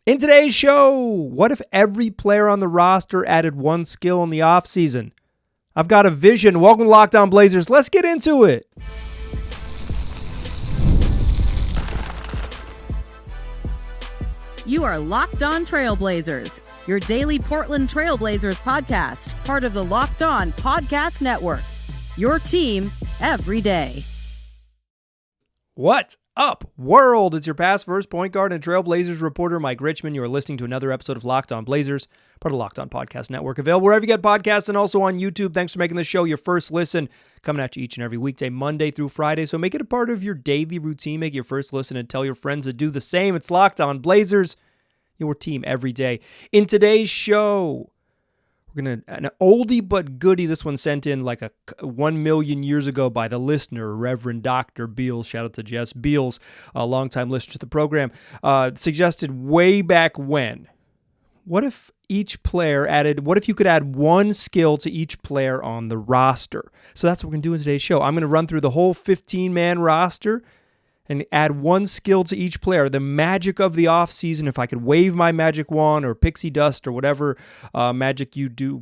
In today's show, what if every player on the roster added one skill in the offseason? I've got a vision. Welcome to Locked On Blazers. Let's get into it. You are Locked On Trailblazers, your daily Portland Trailblazers podcast, part of the Locked On Podcast Network. Your team every day. What's up, world? It's your past first point guard and Trailblazers reporter, Mike Richmond. You are listening to another episode of Locked On Blazers, part of the Locked On Podcast Network, available wherever you get podcasts and also on YouTube. Thanks for making the show your first listen, coming at you each and every weekday, Monday through Friday. So make it a part of your daily routine. Make it your first listen and tell your friends to do the same. It's Locked On Blazers, your team every day. In today's show, an oldie but goodie. This one sent in like 1 million years ago by the listener, Reverend Dr. Beals. Shout out to Jess Beals, a longtime listener to the program. Suggested way back when, what if you could add one skill to each player on the roster? So that's what we're going to do in today's show. I'm going to run through the whole 15-man roster and add one skill to each player. The magic of the offseason, if I could wave my magic wand or pixie dust or whatever magic you do,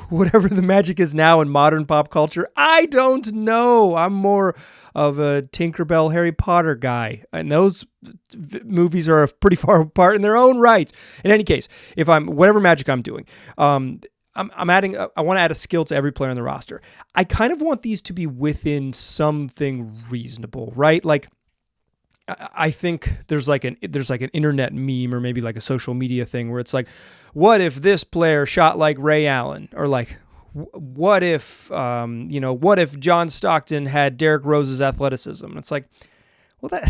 whatever the magic is now in modern pop culture, I don't know. I'm more of a Tinkerbell Harry Potter guy, and those movies are pretty far apart in their own rights. In any case, if I'm whatever magic I'm doing, I'm adding. I want to add a skill to every player on the roster. I kind of want these to be within something reasonable, right? Like, I think there's like an internet meme or maybe like a social media thing where it's like, what if this player shot like Ray Allen? Or like, what if John Stockton had Derrick Rose's athleticism? And it's like, well,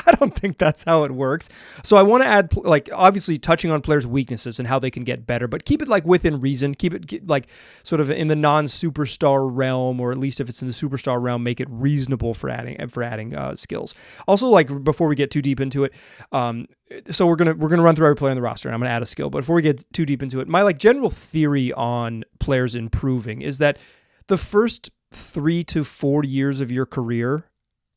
I don't think that's how it works. So I want to add, like, obviously touching on players' weaknesses and how they can get better, but keep it like within reason. Keep it like sort of in the non-superstar realm, or at least if it's in the superstar realm, make it reasonable for adding skills. Also, like before we get too deep into it, so we're gonna run through every player on the roster, and I'm gonna add a skill. But before we get too deep into it, my like general theory on players improving is that the first 3 to 4 years of your career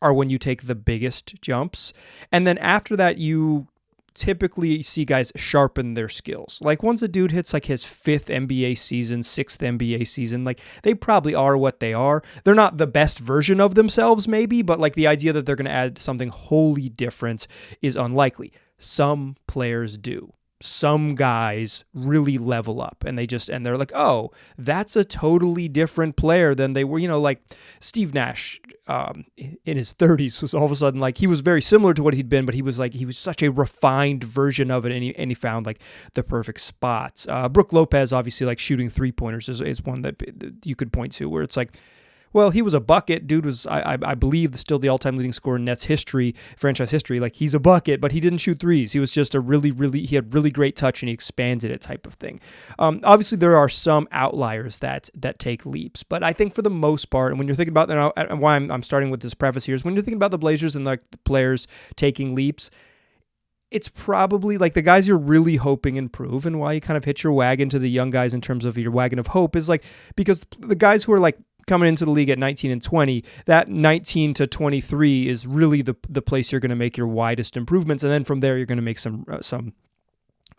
are when you take the biggest jumps. And then after that, you typically see guys sharpen their skills. Like once a dude hits like his 5th NBA season, 6th NBA season, like they probably are what they are. They're not the best version of themselves maybe, but like the idea that they're going to add something wholly different is unlikely. Some players do. Some guys really level up and they're like, oh, that's a totally different player than they were, like Steve Nash in his 30s was all of a sudden like, he was very similar to what he'd been, but he was such a refined version of it. And he found like the perfect spots. Brook Lopez, obviously like shooting 3-pointers is one that you could point to where it's like, well, he was a bucket. Dude was, I believe, still the all-time leading scorer in Nets history, franchise history. Like, he's a bucket, but he didn't shoot threes. He was just he had really great touch, and he expanded it type of thing. Obviously, there are some outliers that take leaps, but I think for the most part, and when you're thinking about, and why I'm starting with this preface here, is when you're thinking about the Blazers and like the players taking leaps, it's probably like the guys you're really hoping improve, and why you kind of hitch your wagon to the young guys in terms of your wagon of hope is like, because the guys who are like coming into the league at 19 and 20, that 19 to 23 is really the place you're going to make your widest improvements. And then from there, you're going to make some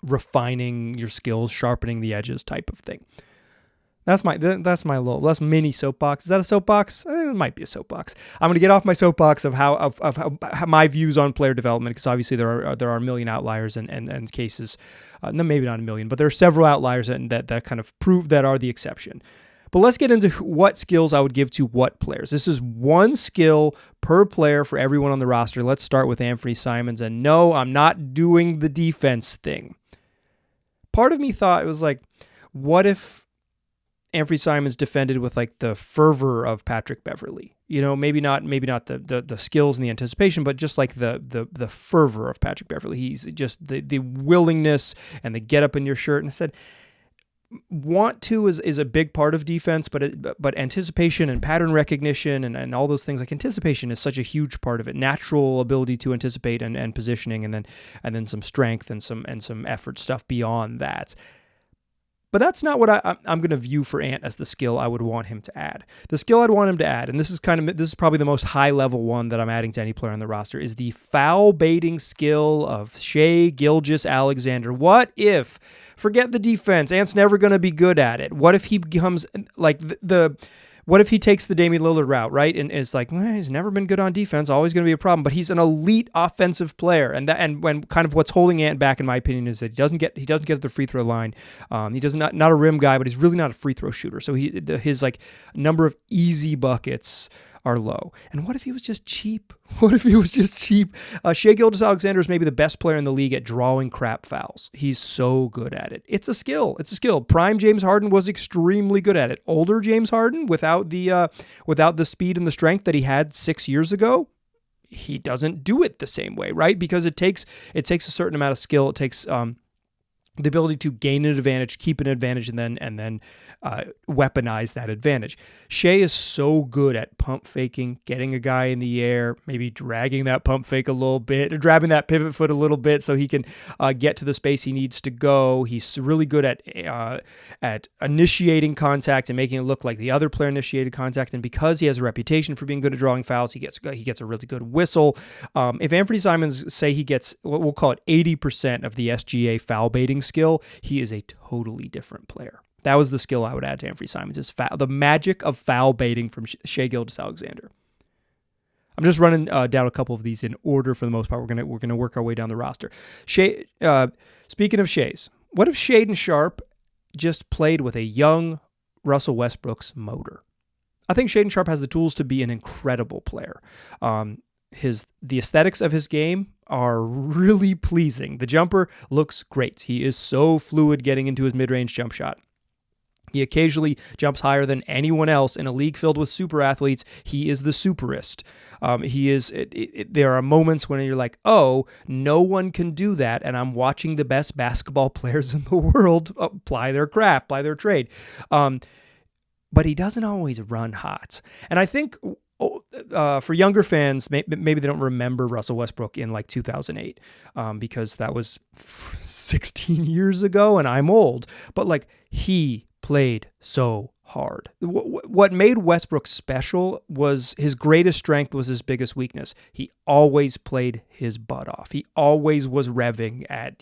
refining your skills, sharpening the edges type of thing. That's my little mini soapbox. Is that a soapbox? It might be a soapbox. I'm going to get off my soapbox of how my views on player development, because obviously there are a million outliers and cases, maybe not a million, but there are several outliers that kind of prove that are the exception. But let's get into what skills I would give to what players. This is one skill per player for everyone on the roster. Let's start with Anfernee Simons. And no, I'm not doing the defense thing. Part of me thought it was like, what if Anfernee Simons defended with like the fervor of Patrick Beverley? Maybe not the skills and the anticipation, but just like the fervor of Patrick Beverley. He's just the willingness and the get up in your shirt. And I said, want to is a big part of defense, but anticipation and pattern recognition and all those things, like anticipation is such a huge part of it. Natural ability to anticipate and positioning, and then some strength and some effort stuff beyond that. But that's not what I'm going to view for Ant as the skill I would want him to add. The skill I'd want him to add, and this is probably the most high level one that I'm adding to any player on the roster, is the foul baiting skill of Shai Gilgeous-Alexander. What if, forget the defense, Ant's never going to be good at it. What if he becomes like what if he takes the Damian Lillard route, right? And is like, well, he's never been good on defense, always going to be a problem, but he's an elite offensive player. And when kind of what's holding Ant back, in my opinion, is that he doesn't get to the free throw line. He does not a rim guy, but he's really not a free throw shooter. So his like number of easy buckets are low. And what if he was just cheap? Shai Gilgeous-Alexander is maybe the best player in the league at drawing crap fouls. He's so good at it. It's a skill. Prime James Harden was extremely good at it. Older James Harden, without the speed and the strength that he had 6 years ago, he doesn't do it the same way, right? Because it takes a certain amount of skill. It takes the ability to gain an advantage, keep an advantage, and then weaponize that advantage. Shai is so good at pump faking, getting a guy in the air, maybe dragging that pump fake a little bit, or grabbing that pivot foot a little bit so he can get to the space he needs to go. He's really good at initiating contact and making it look like the other player initiated contact. And because he has a reputation for being good at drawing fouls, he gets a really good whistle. If Anfernee Simons say he gets what we'll call it 80% of the SGA foul baiting skill, he is a totally different player. That was the skill I would add to Anfernee Simons, is the magic of foul baiting from Shai Gilgeous-Alexander. I'm just running down a couple of these in order for the most part. We're gonna work our way down the roster. Speaking of Shai's, what if Shaedon Sharpe just played with a young Russell Westbrook's motor? I think Shaedon Sharpe has the tools to be an incredible player. The aesthetics of his game are really pleasing. The jumper looks great. He is so fluid getting into his mid-range jump shot. He occasionally jumps higher than anyone else in a league filled with super athletes. He is the superist. There are moments when you're like, oh, no one can do that, and I'm watching the best basketball players in the world apply their craft, apply their trade. But he doesn't always run hot. And I think for younger fans, maybe they don't remember Russell Westbrook in like 2008 because that was 16 years ago, and I'm old. But like, he played so hard. What made Westbrook special was his greatest strength was his biggest weakness. He always played his butt off. He always was revving at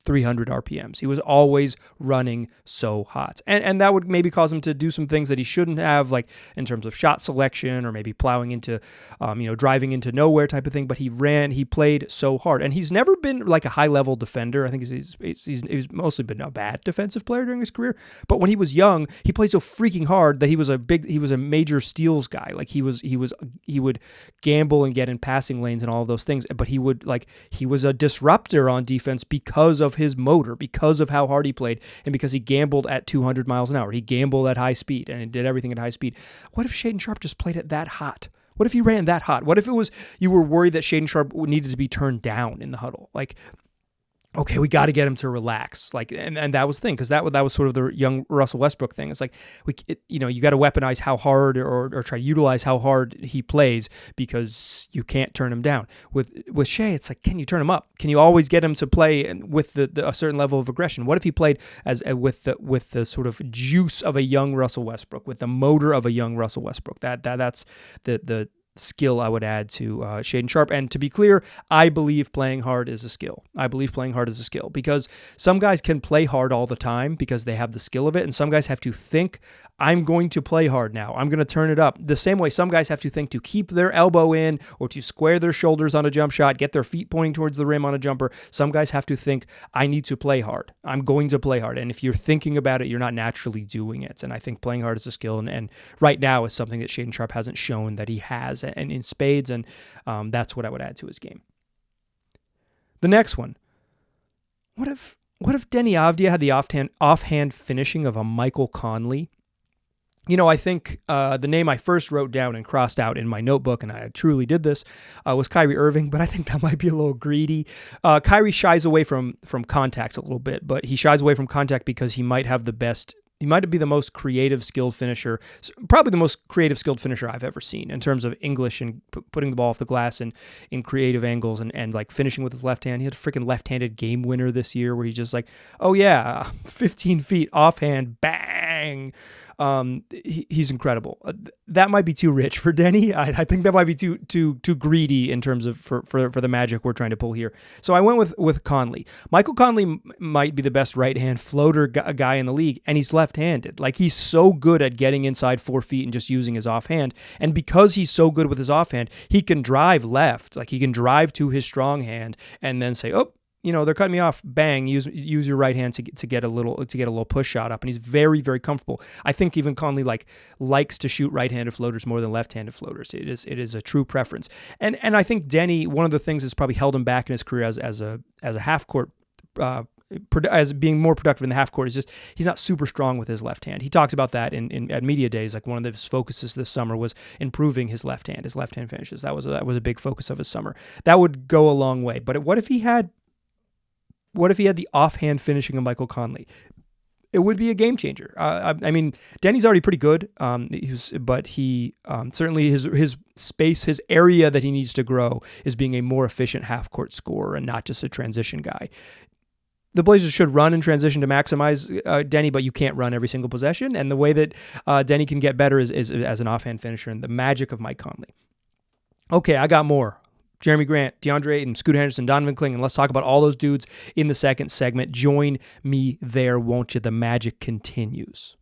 300 RPMs. He was always running so hot. And that would maybe cause him to do some things that he shouldn't have, like in terms of shot selection or maybe plowing into, driving into nowhere type of thing. But he played so hard. And he's never been like a high level defender. I think he's mostly been a bad defensive player during his career. But when he was young, he played so freaking hard that he was a major steals guy. Like he would gamble and get in passing lanes and all of those things. But he was a disruptor on defense because of his motor, because of how hard he played, and because he gambled at 200 miles an hour. He gambled at high speed and did everything at high speed. What if Shaedon Sharpe just played it that hot? What if he ran that hot? What if you were worried that Shaedon Sharpe needed to be turned down in the huddle? Like, okay, we got to get him to relax. Like, and that was the thing, because that was sort of the young Russell Westbrook thing. It's like, you got to weaponize how hard or try to utilize how hard he plays, because you can't turn him down. With Shai, it's like, can you turn him up? Can you always get him to play with a certain level of aggression? What if he played with the sort of juice of a young Russell Westbrook, with the motor of a young Russell Westbrook? That's the skill I would add to Shaedon Sharpe. And to be clear, I believe playing hard is a skill. Because some guys can play hard all the time because they have the skill of it, and some guys have to think, I'm going to play hard now. I'm going to turn it up. The same way some guys have to think to keep their elbow in or to square their shoulders on a jump shot, get their feet pointing towards the rim on a jumper. Some guys have to think, I need to play hard. I'm going to play hard. And if you're thinking about it, you're not naturally doing it. And I think playing hard is a skill. And right now is something that Shaedon Sharpe hasn't shown that he has, and in spades. And that's what I would add to his game. The next one. What if Deni Avdija had the offhand finishing of a Michael Conley? I think the name I first wrote down and crossed out in my notebook, and I truly did this, was Kyrie Irving, but I think that might be a little greedy. Kyrie shies away from contacts a little bit, but he shies away from contact because he might have the best He might be the most creative, skilled finisher, probably the most creative, skilled finisher I've ever seen in terms of English and putting the ball off the glass and in creative angles and like finishing with his left hand. He had a freaking left-handed game winner this year where he's just like, oh yeah, 15 feet offhand, bang. He's incredible. That might be too rich for Deni. I think that might be too greedy in terms of for the magic we're trying to pull here. So I went with Conley. Michael Conley might be the best right-hand floater guy in the league, and he's left-handed. Like, he's so good at getting inside 4 feet and just using his offhand. And because he's so good with his offhand, he can drive left. Like, he can drive to his strong hand and then say, oh, they're cutting me off. Bang! Use your right hand to get a little push shot up, and he's very, very comfortable. I think even Conley likes to shoot right-handed floaters more than left-handed floaters. It is a true preference, and I think Deni, one of the things that's probably held him back in his career as a half court. As being more productive in the half court is just he's not super strong with his left hand. He talks about that at media days. Like, one of his focuses this summer was improving his left hand finishes. That was a big focus of his summer. That would go a long way. But what if he had the offhand finishing of Michael Conley? It would be a game changer. I mean, Deni's already pretty good, but he certainly his space, his area that he needs to grow is being a more efficient half-court scorer and not just a transition guy. The Blazers should run in transition to maximize Deni, but you can't run every single possession. And the way that Deni can get better is as an offhand finisher, and the magic of Mike Conley. Okay, I got more. Jerami Grant, Deandre Ayton, Scoot Henderson, Donovan Clingan. Let's talk about all those dudes in the second segment. Join me there, won't you? The magic continues.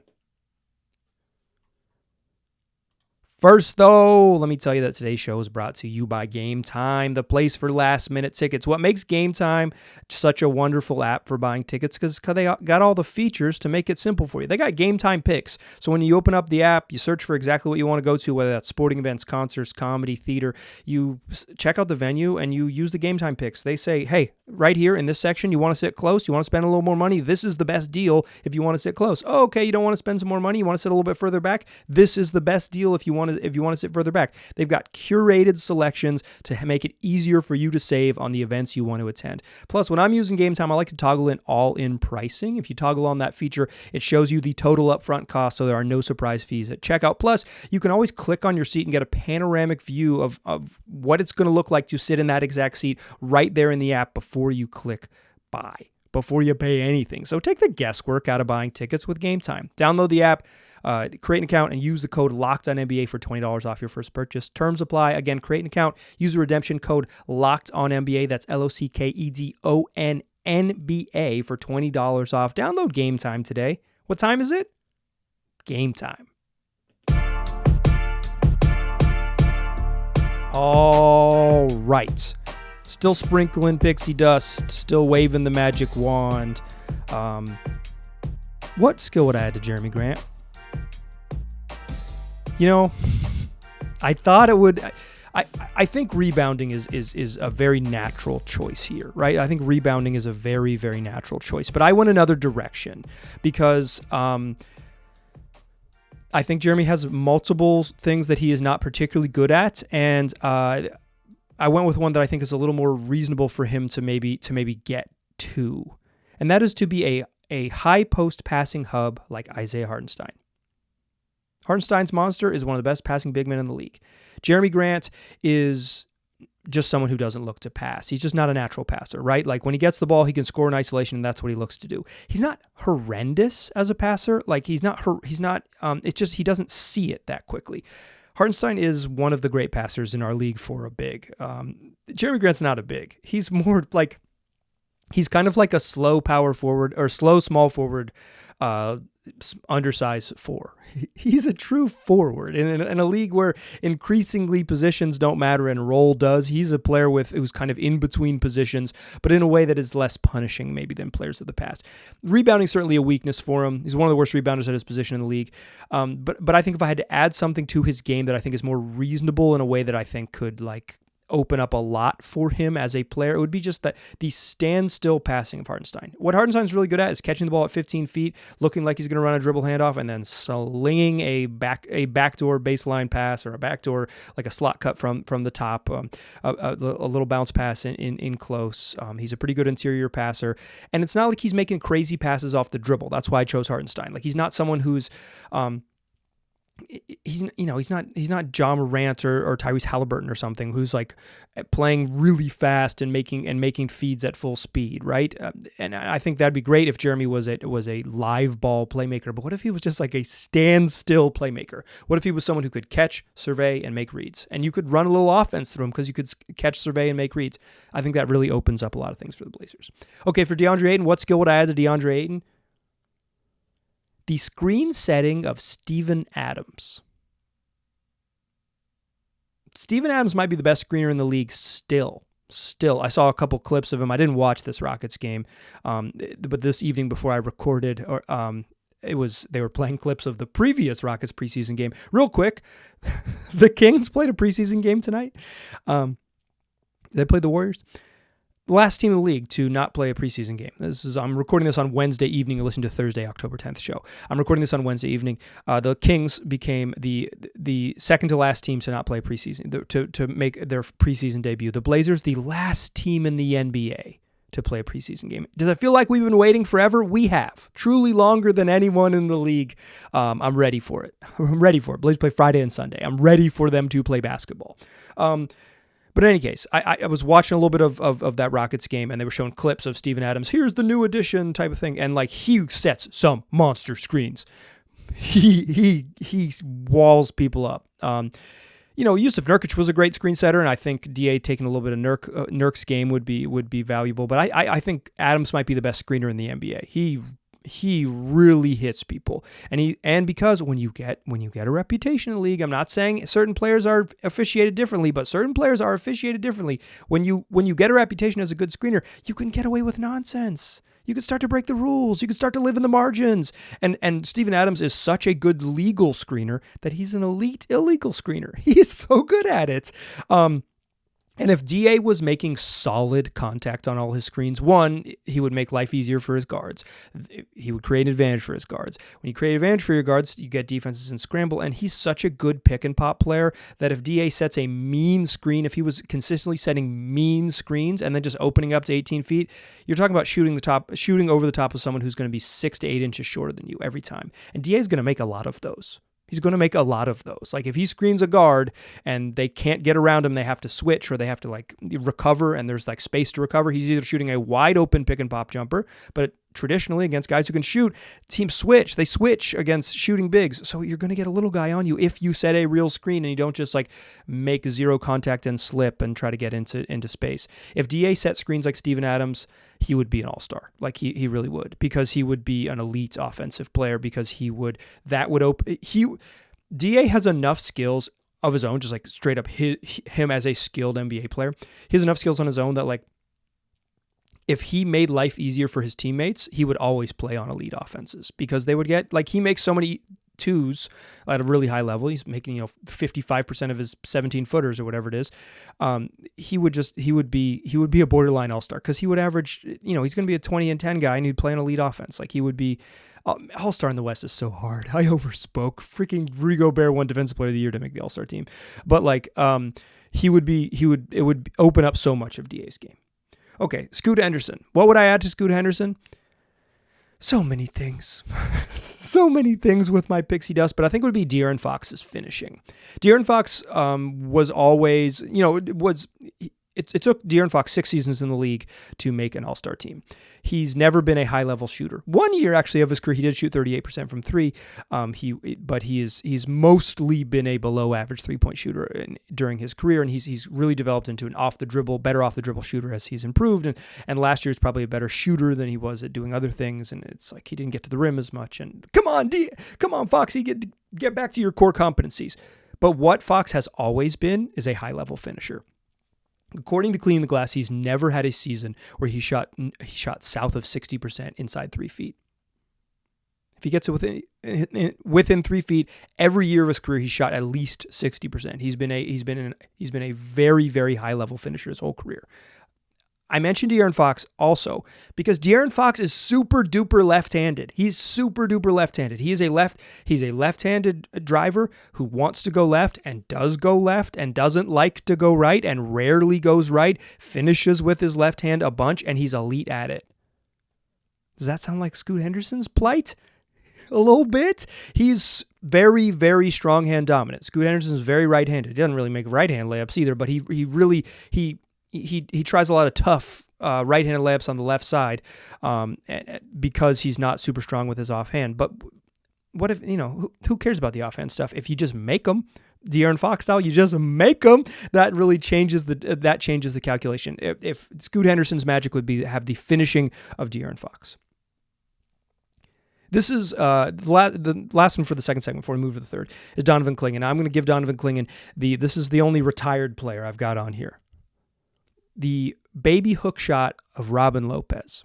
First, though, let me tell you that today's show is brought to you by Gametime, the place for last-minute tickets. What makes Gametime such a wonderful app for buying tickets? Because they got all the features to make it simple for you. They got Gametime picks. So when you open up the app, you search for exactly what you want to go to, whether that's sporting events, concerts, comedy, theater. You check out the venue, and you use the Gametime picks. They say, hey, right here in this section, you want to sit close, you want to spend a little more money, this is the best deal if you want to sit close. Oh, okay, you don't want to spend some more money, you want to sit a little bit further back, this is the best deal if you want to sit further back. They've got curated selections to make it easier for you to save on the events you want to attend. Plus, when I'm using Gametime, I like to toggle in all-in pricing. If you toggle on that feature, it shows you the total upfront cost, so there are no surprise fees at checkout. Plus, you can always click on your seat and get a panoramic view of what it's going to look like to sit in that exact seat right there in the app before you click buy, before you pay anything. So take the guesswork out of buying tickets with Gametime. Download the app, create an account, and use the code LOCKEDONNBA for $20 off your first purchase. Terms apply. Again, create an account, use the redemption code LOCKEDONNBA. That's LOCKEDONNBA for $20 off. Download Gametime today. What time is it? Gametime. All right. Still sprinkling pixie dust, still waving the magic wand. What skill would I add to Jerami Grant? I thought it would. I think rebounding is a very natural choice here, right? I think rebounding is a very, very natural choice. But I went another direction because I think Jerami has multiple things that he is not particularly good at, and I went with one that I think is a little more reasonable for him to maybe get to, and that is to be a high post passing hub like Isaiah Hartenstein. Hartenstein's monster is one of the best passing big men in the league. Jerami Grant is just someone who doesn't look to pass. He's just not a natural passer, right? Like, when he gets the ball, he can score in isolation, and that's what he looks to do. He's not horrendous as a passer. Like, it's just he doesn't see it that quickly. Hartenstein is one of the great passers in our league for a big. Jerami Grant's not a big. He's more like, he's kind of like a slow power forward or slow small forward, undersized four. He's a true forward in a league where increasingly positions don't matter and role does. He's a player who's kind of in between positions, but in a way that is less punishing maybe than players of the past. Rebounding certainly a weakness for him. He's one of the worst rebounders at his position in the league. But I think if I had to add something to his game that I think is more reasonable in a way that I think could like open up a lot for him as a player. It would be just the standstill passing of Hartenstein. What Hartenstein's really good at is catching the ball at 15 feet, looking like he's going to run a dribble handoff, and then slinging a backdoor baseline pass or a backdoor, like a slot cut from the top, a little bounce pass in close. He's a pretty good interior passer, and it's not like he's making crazy passes off the dribble. That's why I chose Hartenstein. Like, he's not someone who's he's not John Morant or Tyrese Halliburton or something who's like playing really fast and making feeds at full speed, right? And I think that'd be great if Jerami was a live ball playmaker. But what if he was just like a standstill playmaker? What if he was someone who could catch, survey, and make reads? And you could run a little offense through him because you could catch, survey, and make reads. I think that really opens up a lot of things for the Blazers. Okay, for DeAndre Ayton, what skill would I add to DeAndre Ayton? The screen setting of Steven Adams. Steven Adams might be the best screener in the league still. I saw a couple clips of him. I didn't watch this Rockets game, but this evening before I recorded, they were playing clips of the previous Rockets preseason game. Real quick, the Kings played a preseason game tonight. They played the Warriors. The last team in the league to not play a preseason game. I'm recording this on Wednesday evening. You're listening to Thursday, October 10th show. I'm recording this on Wednesday evening. The Kings became the second to last team to not play preseason, to make their preseason debut. The Blazers, the last team in the NBA to play a preseason game. Does it feel like we've been waiting forever? We have. Truly longer than anyone in the league. I'm ready for it. Blazers play Friday and Sunday. I'm ready for them to play basketball. But in any case, I was watching a little bit of that Rockets game, and they were showing clips of Steven Adams. Here's the new addition type of thing. And like, he sets some monster screens. He walls people up. Yusuf Nurkic was a great screen setter, and I think DA taking a little bit of Nurk's game would be valuable. But I think Adams might be the best screener in the NBA. He really hits people, and because when you get a reputation in the league, I'm not saying certain players are officiated differently, but certain players are officiated differently. When you get a reputation as a good screener, you can get away with nonsense. You can start to break the rules. You can start to live in the margins. And Steven Adams is such a good legal screener that he's an elite illegal screener. He is so good at it. And if DA was making solid contact on all his screens, one, he would make life easier for his guards. He would create an advantage for his guards. When you create an advantage for your guards, you get defenses in scramble, and he's such a good pick and pop player that if DA sets a mean screen, if he was consistently setting mean screens and then just opening up to 18 feet, you're talking about shooting over the top of someone who's going to be 6 to 8 inches shorter than you every time. And DA is going to make a lot of those. He's going to make a lot of those. Like, if he screens a guard and they can't get around him, they have to switch or they have to like recover, and there's like space to recover. He's either shooting a wide open pick and pop jumper, but traditionally against guys who can shoot, teams switch. They switch against shooting bigs. So you're going to get a little guy on you if you set a real screen and you don't just like make zero contact and slip and try to get into space. If DA set screens like Steven Adams, he would be an all-star. Like, he really would, because he would be an elite offensive player, because DA has enough skills of his own, just like straight up him as a skilled NBA player. He has enough skills on his own that, like, if he made life easier for his teammates, he would always play on elite offenses, because they would get, like, he makes so many twos at a really high level. He's making 55% of his 17-footers or whatever it is. He would be a borderline all-star, because he would average, he's going to be a 20 and 10 guy, and he'd play an elite offense. Like, he would be all-star in the West is so hard. I overspoke. Freaking Rudy Gobert won Defensive Player of the Year to make the all-star team, but like it would open up so much of DA's game. Okay, Scoot Henderson. What would I add to Scoot Henderson? So many things. So many things with my pixie dust, but I think it would be De'Aaron Fox's finishing. De'Aaron Fox was always, it took De'Aaron Fox 6 seasons in the league to make an all-star team. He's never been a high-level shooter. 1 year, actually, of his career, he did shoot 38% from three. But he's mostly been a below-average three-point shooter during his career, and he's really developed into an better off-the-dribble shooter as he's improved. And last year, he's probably a better shooter than he was at doing other things. And it's like he didn't get to the rim as much. And come on, Foxy, get back to your core competencies. But what Fox has always been is a high-level finisher. According to Clean the Glass, he's never had a season where he shot south of 60% inside 3 feet. If he gets it within 3 feet, every year of his career, he's shot at least 60%. He's been a very, very high level finisher his whole career. I mentioned De'Aaron Fox also because De'Aaron Fox is super duper left-handed. He's super duper left-handed. He's a left-handed driver who wants to go left and does go left and doesn't like to go right and rarely goes right, finishes with his left hand a bunch, and he's elite at it. Does that sound like Scoot Henderson's plight? A little bit. He's very, very strong hand dominant. Scoot Henderson's very right-handed. He doesn't really make right hand layups either, but he tries a lot of tough right-handed layups on the left side because he's not super strong with his offhand. But what if, who cares about the offhand stuff? If you just make them, De'Aaron Fox style, you just make them, that really changes the calculation. If Scoot Henderson's magic would be to have the finishing of De'Aaron Fox. This is the last one for the second segment before we move to the third is Donovan Clingan. I'm going to give Donovan Clingan this is the only retired player I've got on here. The baby hook shot of Robin Lopez.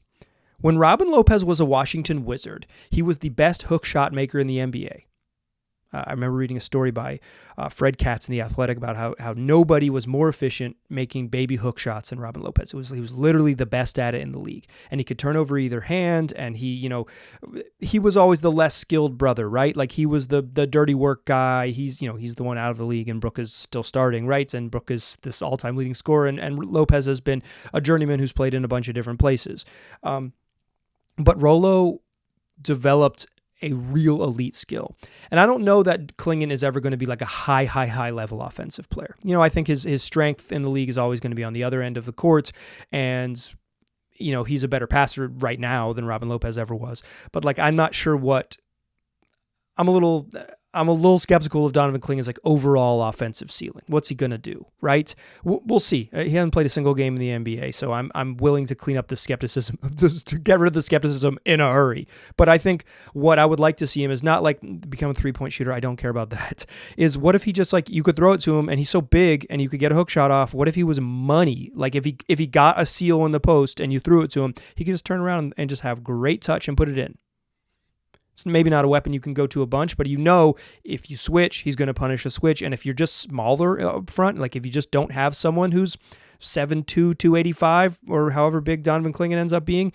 When Robin Lopez was a Washington Wizard, he was the best hook shot maker in the NBA. I remember reading a story by Fred Katz in The Athletic about how nobody was more efficient making baby hook shots than Robin Lopez. He was literally the best at it in the league, and he could turn over either hand. And he was always the less skilled brother, right? Like he was the dirty work guy. He's the one out of the league, and Brooke is still starting, right? And Brooke is this all-time leading scorer, and Lopez has been a journeyman who's played in a bunch of different places. But Rolo developed a real elite skill. And I don't know that Clingan is ever going to be like a high level offensive player. I think his strength in the league is always going to be on the other end of the court. And, he's a better passer right now than Robin Lopez ever was. But I'm not sure I'm a little skeptical of Donovan Clingan's overall offensive ceiling. What's he going to do, right? We'll see. He hasn't played a single game in the NBA, so I'm willing to clean up the skepticism, to get rid of the skepticism in a hurry. But I think what I would like to see him is not become a three-point shooter. I don't care about that. Is what if he just you could throw it to him and he's so big and you could get a hook shot off. What if he was money? If he got a seal in the post and you threw it to him, he could just turn around and just have great touch and put it in. It's maybe not a weapon you can go to a bunch, but if you switch, he's going to punish a switch. And if you're just smaller up front, if you just don't have someone who's 7'2", 285, or however big Donovan Clingan ends up being,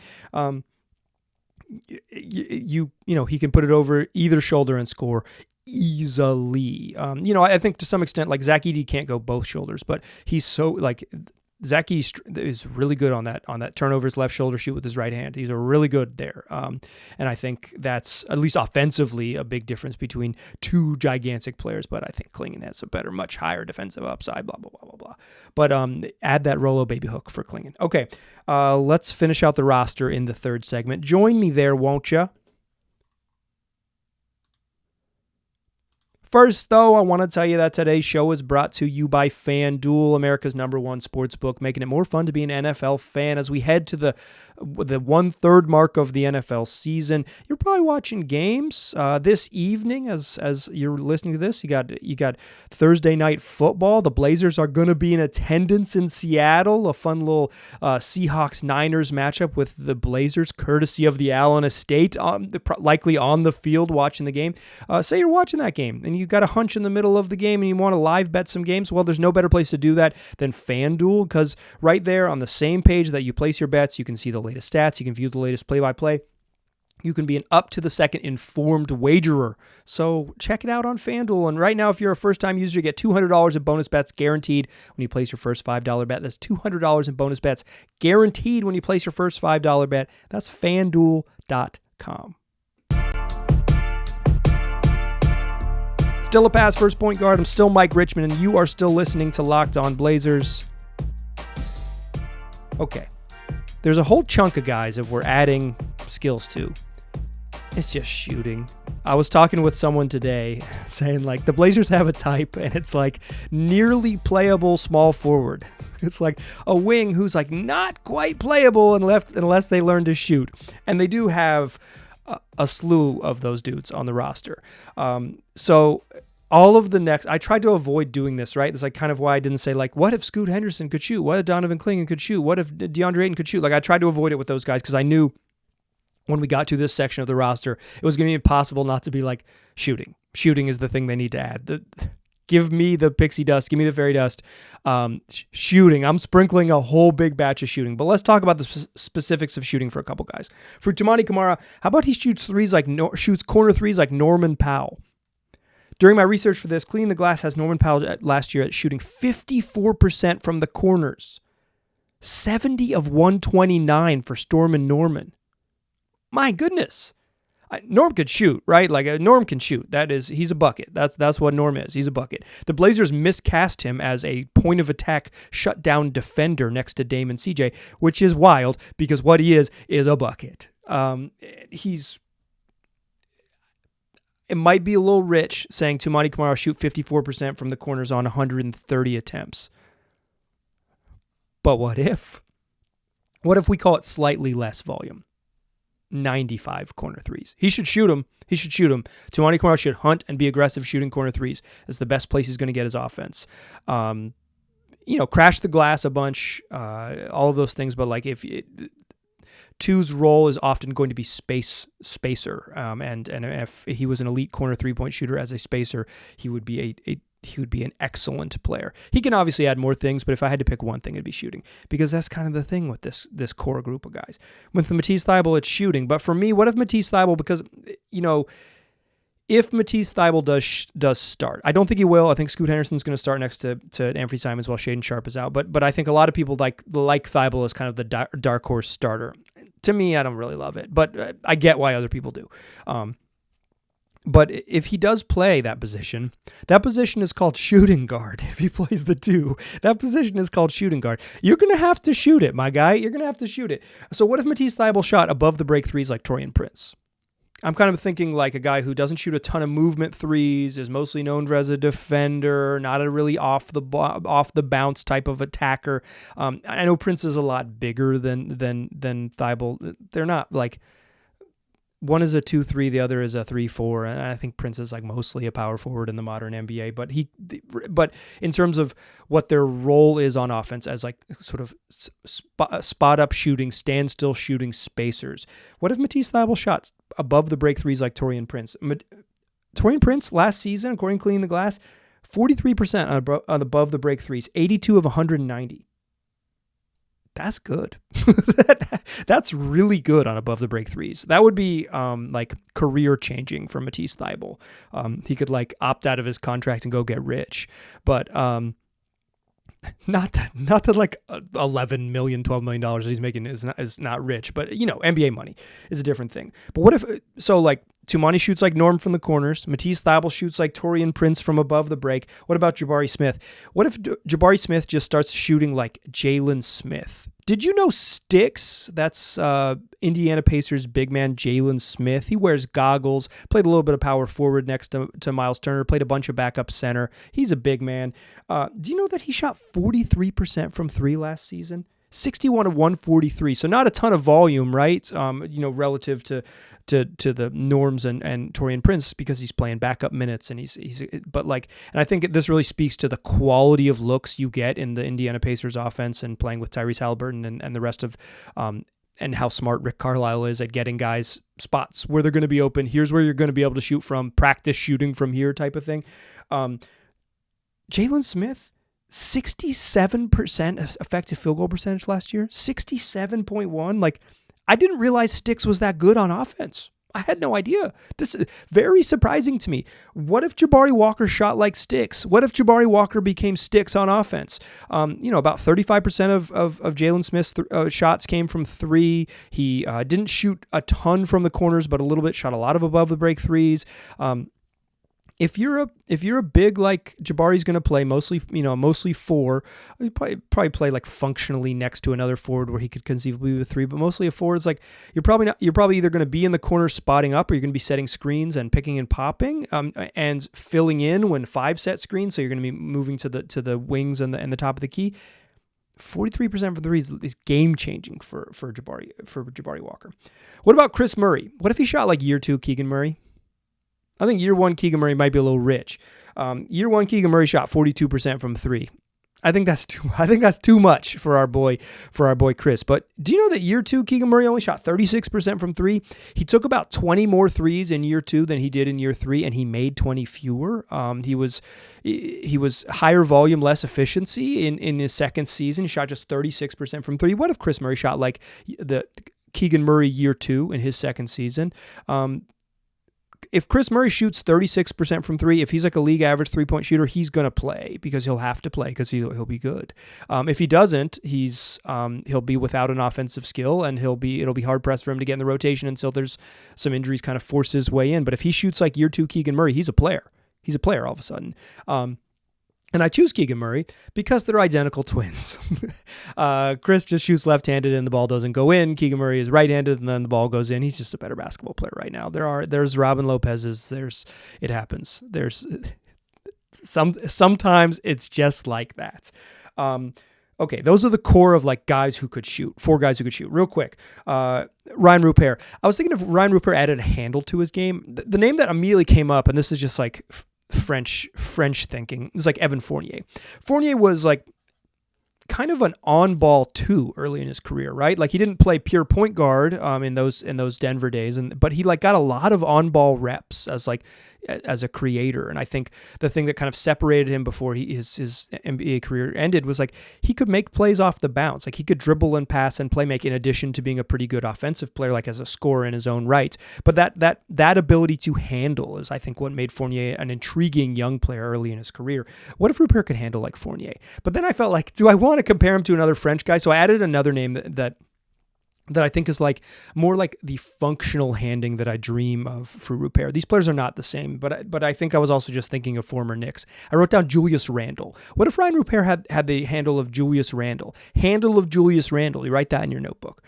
he can put it over either shoulder and score easily. I think to some extent, Zach Edey can't go both shoulders, but he's so Zach Edey is really good on that turnovers left shoulder shoot with his right hand. He's really good there. And I think that's, at least offensively, a big difference between two gigantic players. But I think Clingan has a better, much higher defensive upside, blah, blah, blah, blah, blah. But add that Rolo baby hook for Clingan. Okay, let's finish out the roster in the third segment. Join me there, won't you? First, though, I want to tell you that today's show is brought to you by FanDuel, America's #1 sportsbook, making it more fun to be an NFL fan as we head to the 1/3 mark of the NFL season. You're probably watching games this evening as you're listening to this. You got Thursday night football. The Blazers are going to be in attendance in Seattle, a fun little Seahawks-Niners matchup with the Blazers, courtesy of the Allen Estate, likely on the field watching the game. Say you're watching that game and you got a hunch in the middle of the game and you want to live bet some games. Well, there's no better place to do that than FanDuel, because right there on the same page that you place your bets, you can see the latest stats, you can view the latest play-by-play. You can be an up-to-the-second informed wagerer. So check it out on FanDuel. And right now, if you're a first-time user, you get $200 in bonus bets guaranteed when you place your first $5 bet. That's $200 in bonus bets guaranteed when you place your first $5 bet. That's FanDuel.com. Still a pass first point guard. I'm still Mike Richmond, and you are still listening to Locked On Blazers. Okay. There's a whole chunk of guys that we're adding skills to. It's just shooting. I was talking with someone today saying the Blazers have a type and it's nearly playable small forward. It's a wing who's not quite playable unless they learn to shoot. And they do have a slew of those dudes on the roster. So all of the next, I tried to avoid doing this, right? That's kind of why I didn't say what if Scoot Henderson could shoot? What if Donovan Clingan could shoot? What if Deandre Ayton could shoot? I tried to avoid it with those guys because I knew when we got to this section of the roster, it was going to be impossible not to be like shooting. Shooting is the thing they need to add. Give me the pixie dust. Give me the fairy dust. Shooting. I'm sprinkling a whole big batch of shooting. But let's talk about the specifics of shooting for a couple guys. For Toumani Camara, how about he shoots corner threes like Norman Powell? During my research for this, Cleaning the Glass has Norman Powell last year at shooting 54% from the corners. 70 of 129 for Storm and Norman. My goodness. Norm could shoot, right? Like Norm can shoot. He's a bucket. That's what Norm is. He's a bucket. The Blazers miscast him as a point of attack shutdown defender next to Dame and CJ, which is wild because what he is a bucket. It might be a little rich saying Toumani Camara shoot 54% from the corners on 130 attempts. But what if? What if we call it slightly less volume? 95 corner threes. He should shoot them. Toumani Camara should hunt and be aggressive shooting corner threes. It's the best place he's going to get his offense. Crash the glass a bunch, all of those things. But like two's role is often going to be spacer. And if he was an elite corner 3-point shooter as a spacer, he would be an excellent player. He can obviously add more things, but if I had to pick one thing, it'd be shooting, because that's kind of the thing with this core group of guys. With Matisse Thybulle, it's shooting. But for me, what if Matisse Thybulle? Because if Matisse Thybulle does start, I don't think he will. I think Scoot Henderson's going to start next to Anfernee Simons while Shaedon Sharpe is out. But I think a lot of people like Thybulle as kind of the dark horse starter. To me, I don't really love it, but I get why other people do. But if he does play that position is called shooting guard. If he plays the 2, that position is called shooting guard. You're going to have to shoot it, my guy. You're going to have to shoot it. So what if Matisse Thybulle shot above the break threes like Taurean Prince? I'm kind of thinking like a guy who doesn't shoot a ton of movement threes, is mostly known as a defender, not a really off the bounce type of attacker. I know Prince is a lot bigger than Thybulle. They're not like, one is a 2-3, the other is a 3-4, and I think Prince is like mostly a power forward in the modern NBA. But in terms of what their role is on offense as like sort of spot up shooting, standstill shooting spacers. What if Matisse Thybulle shot above the break threes like Taurean Prince? Taurean Prince last season, according to Cleaning the Glass, 43% on above the break threes, 82 of 190. That's good. That's really good on above the break threes. That would be like career changing for Matisse Thybulle. He could like opt out of his contract and go get rich, but not that like $11 million, $12 million that he's making is not rich, but NBA money is a different thing. But what if Toumani shoots like Norm from the corners, Matisse Thybulle shoots like Taurean Prince from above the break? What about Jabari Smith? What if Jabari Smith just starts shooting like Jalen Smith? Did you know Sticks, that's Indiana Pacers big man Jalen Smith? He wears goggles, played a little bit of power forward next to Miles Turner, played a bunch of backup center. He's a big man. Do you know that he shot 43% from 3 last season? 61 of 143. So not a ton of volume, right? Relative to the Norms and Taurean Prince, because he's playing backup minutes and and I think this really speaks to the quality of looks you get in the Indiana Pacers offense and playing with Tyrese Halliburton and the rest of and how smart Rick Carlisle is at getting guys spots where they're going to be open. Here's where you're going to be able to shoot from, practice shooting from here type of thing. Jalen Smith, 67% effective field goal percentage last year, 67.1. Like, I didn't realize Sticks was that good on offense. I had no idea. This is very surprising to me. What if Jabari Walker shot like Sticks? What if Jabari Walker became Sticks on offense? About 35% of Jalen Smith's shots came from 3. He didn't shoot a ton from the corners, but a little bit, shot a lot of above the break threes. If you're a big like Jabari's going to play mostly 4, you probably play like functionally next to another forward where he could conceivably be a 3, but mostly a 4 is like you're probably either going to be in the corner spotting up, or you're going to be setting screens and picking and popping and filling in when 5 set screens. So you're going to be moving to the wings and the top of the key. 43% for 3 is game changing for Jabari Walker. What about Chris Murray? What if he shot like year 2 Keegan Murray? I think year 1 Keegan Murray might be a little rich. Year 1 Keegan Murray shot 42% from 3. I think that's too much for our boy Chris. But do you know that year 2 Keegan Murray only shot 36% from 3? He took about 20 more threes in year 2 than he did in year 3, and he made 20 fewer. He was higher volume, less efficiency in his second season. He shot just 36% from 3. What if Chris Murray shot like the Keegan Murray year 2 in his second season? If Chris Murray shoots 36% from 3, if he's like a league average 3-point shooter, he's going to play because he'll have to play because he'll be good. If he doesn't, he'll be without an offensive skill, and it'll be hard pressed for him to get in the rotation until there's some injuries kind of force his way in. But if he shoots like year 2 Keegan Murray, he's a player. He's a player all of a sudden. And I choose Keegan Murray because they're identical twins. Chris just shoots left-handed and the ball doesn't go in. Keegan Murray is right-handed and then the ball goes in. He's just a better basketball player right now. There's Robin Lopez's. It happens. Sometimes it's just like that. Okay, those are the core of like guys who could shoot. 4 guys who could shoot. Real quick, Ryan Rupert. I was thinking if Ryan Rupert added a handle to his game. The name that immediately came up, and this is just like French thinking. It's like Evan Fournier. Fournier was like kind of an on-ball 2 early in his career, right? Like he didn't play pure point guard in those Denver days, but he like got a lot of on-ball reps as a creator. And I think the thing that kind of separated him before his NBA career ended was like he could make plays off the bounce. Like he could dribble and pass and play make in addition to being a pretty good offensive player, like as a scorer in his own right. But that ability to handle is, I think, what made Fournier an intriguing young player early in his career. What if Rupert could handle like Fournier? But then I felt like, do I want to compare him to another French guy? So I added another name that I think is like more like the functional handing that I dream of for Rupert. These players are not the same, but I think I was also just thinking of former Knicks. I wrote down Julius Randle. What if Ryan Rupert had the handle of Julius Randle? Handle of Julius Randle. You write that in your notebook.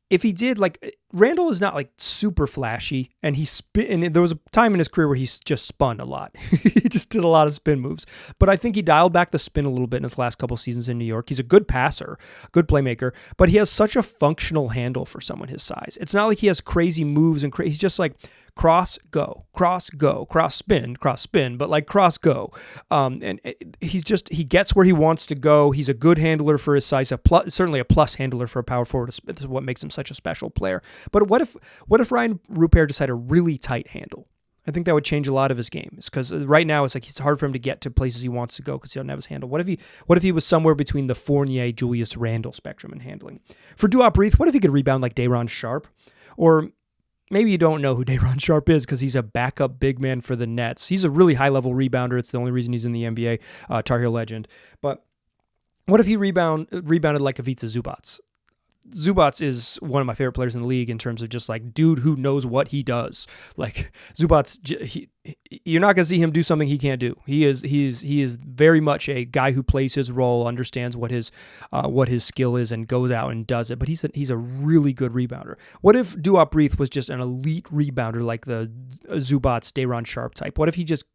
If he did, like, Randle is not like super flashy, and there was a time in his career where he just spun a lot. He just did a lot of spin moves. But I think he dialed back the spin a little bit in his last couple seasons in New York. He's a good passer, good playmaker, but he has such a functional handle for someone his size. It's not like he has crazy moves and he's just like cross, go, cross, spin, but like cross, go. And he gets where he wants to go. He's a good handler for his size, certainly a plus handler for a power forward. This is what makes him such a special player. But what if Ryan Rupert just had a really tight handle? I think that would change a lot of his game. Because right now it's like it's hard for him to get to places he wants to go because he doesn't have his handle. What if he was somewhere between the Fournier, Julius Randle spectrum in handling? For Duop Reith, what if he could rebound like Day'Ron Sharpe? Or maybe you don't know who Day'Ron Sharpe is because he's a backup big man for the Nets. He's a really high-level rebounder. It's the only reason he's in the NBA, Tar Heel legend. But what if he rebounded like Ivica Zubac? Zubac is one of my favorite players in the league in terms of just like dude who knows what he does. Like Zubac, you're not going to see him do something he can't do. He is very much a guy who plays his role, understands what his skill is, and goes out and does it. But he's a really good rebounder. What if Duop Reith was just an elite rebounder like the Zubac, Day'Ron Sharpe type? What if he just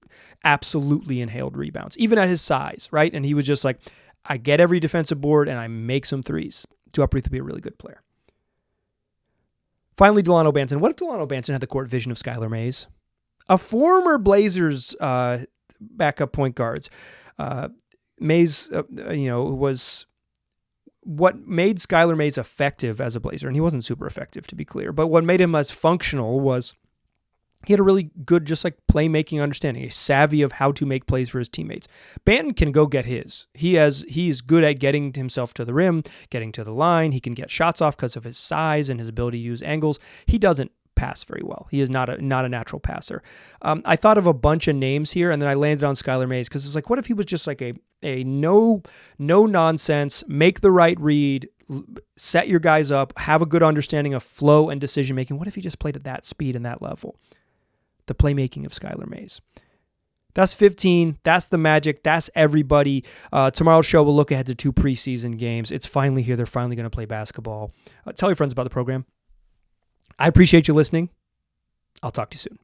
absolutely inhaled rebounds, even at his size, right? And he was just like, I get every defensive board and I make some threes. Duop Reith would be a really good player. Finally, Delano Banton. What if Delano Banton had the court vision of Skylar Mays? A former Blazers backup point guards. Mays, was what made Skylar Mays effective as a Blazer, and he wasn't super effective, to be clear, but what made him as functional was he had a really good, just like playmaking understanding, a savvy of how to make plays for his teammates. Banton can go get his. He's good at getting himself to the rim, getting to the line. He can get shots off because of his size and his ability to use angles. He doesn't pass very well. He is not a natural passer. I thought of a bunch of names here, and then I landed on Skylar Mays because it's like, what if he was just like a no nonsense, make the right read, set your guys up, have a good understanding of flow and decision making. What if he just played at that speed and that level? The playmaking of Skylar Mays. That's 15. That's the Magic. That's everybody. Tomorrow's show will look ahead to 2 preseason games. It's finally here. They're finally going to play basketball. Tell your friends about the program. I appreciate you listening. I'll talk to you soon.